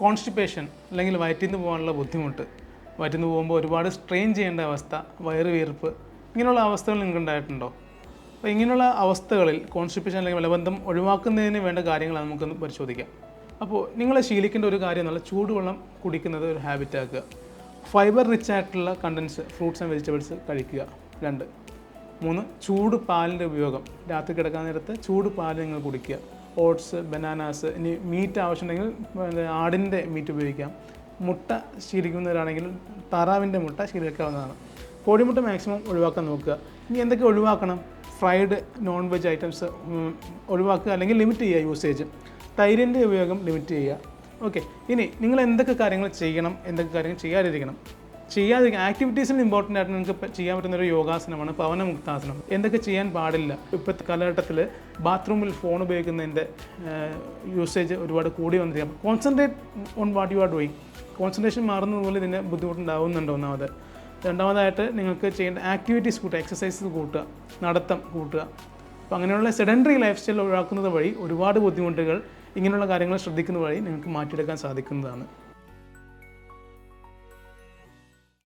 Constipation അല്ലെങ്കിൽ വയറ്റിൽ നിന്ന് പോകാനുള്ള ബുദ്ധിമുട്ട്, വയറ്റിൽ നിന്ന് പോകുമ്പോൾ ഒരുപാട് സ്ട്രെയിൻ ചെയ്യേണ്ട അവസ്ഥ, വയറ് വീർപ്പ്, ഇങ്ങനെയുള്ള അവസ്ഥകൾ നിങ്ങൾക്ക് ഉണ്ടായിട്ടുണ്ടോ? അപ്പോൾ ഇങ്ങനെയുള്ള അവസ്ഥകളിൽ കോൺസ്റ്റിപ്പേഷൻ അല്ലെങ്കിൽ മലബന്ധം ഒഴിവാക്കുന്നതിന് വേണ്ട കാര്യങ്ങളാണ് നമുക്കൊന്ന് പരിശോധിക്കാം. അപ്പോൾ നിങ്ങൾ ശീലിക്കേണ്ട ഒരു കാര്യം എന്നുള്ള ചൂടുവെള്ളം കുടിക്കുന്നത് ഒരു ഹാബിറ്റ് ആക്കുക. ഫൈബർ റിച്ച് ആയിട്ടുള്ള കണ്ടൻസ് ഫ്രൂട്ട്സ് ആൻഡ് വെജിറ്റബിൾസ് കഴിക്കുക. 2, 3 ചൂട് പാലിൻ്റെ ഉപയോഗം. രാത്രി കിടക്കാൻ നേരത്ത് ചൂട് പാൽ നിങ്ങൾ കുടിക്കുക. ഓട്സ്, ബനാനാസ്, ഇനി മീറ്റ് ആവശ്യമുണ്ടെങ്കിൽ ആടിൻ്റെ മീറ്റ് ഉപയോഗിക്കാം. മുട്ട ശീലിക്കുന്നവരാണെങ്കിൽ താറാവിൻ്റെ മുട്ട ശീലിക്കാവുന്നതാണ്. കോഴിമുട്ട മാക്സിമം ഒഴിവാക്കാൻ നോക്കുക. ഇനി എന്തൊക്കെ ഒഴിവാക്കണം? ഫ്രൈഡ് നോൺ വെജ് ഐറ്റംസ് ഒഴിവാക്കുക അല്ലെങ്കിൽ ലിമിറ്റ് ചെയ്യുക യൂസേജ്. തൈരിൻ്റെ ഉപയോഗം ലിമിറ്റ് ചെയ്യുക. ഓക്കെ, ഇനി നിങ്ങൾ എന്തൊക്കെ കാര്യങ്ങൾ ചെയ്യണം, എന്തൊക്കെ കാര്യങ്ങൾ ചെയ്യാതിരിക്കണം? ആക്ടിവിറ്റീസിന് ഇമ്പോർട്ടൻ്റ് ആയിട്ട് നിങ്ങൾക്ക് ചെയ്യാൻ പറ്റുന്ന ഒരു യോഗാസനമാണ് പവനമുക്താസനം. എന്തൊക്കെ ചെയ്യാൻ പാടില്ല? ഇപ്പോഴത്തെ കാലഘട്ടത്തിൽ ബാത്റൂമിൽ ഫോൺ ഉപയോഗിക്കുന്നതിൻ്റെ യൂസേജ് ഒരുപാട് കൂടി വന്നിരിക്കാം. Concentrate on what you are doing. Concentration മാറുന്നതുപോലെ ഇതിന് ബുദ്ധിമുട്ടുണ്ടാവുന്നുണ്ട്. ഒന്നാമത്. രണ്ടാമതായിട്ട് നിങ്ങൾക്ക് ചെയ്യേണ്ട ആക്ടിവിറ്റീസ് കൂട്ടുക, എക്സസൈസ് കൂട്ടുക, നടത്തം കൂട്ടുക. അപ്പോൾ അങ്ങനെയുള്ള സെഡൻറ്ററി ലൈഫ് സ്റ്റൈൽ ഒഴിവാക്കുന്നത് വഴി ഒരുപാട് ബുദ്ധിമുട്ടുകൾ ഇങ്ങനെയുള്ള കാര്യങ്ങൾ ശ്രദ്ധിക്കുന്നത് വഴി നിങ്ങൾക്ക് മാറ്റിയെടുക്കാൻ സാധിക്കുന്നതാണ്.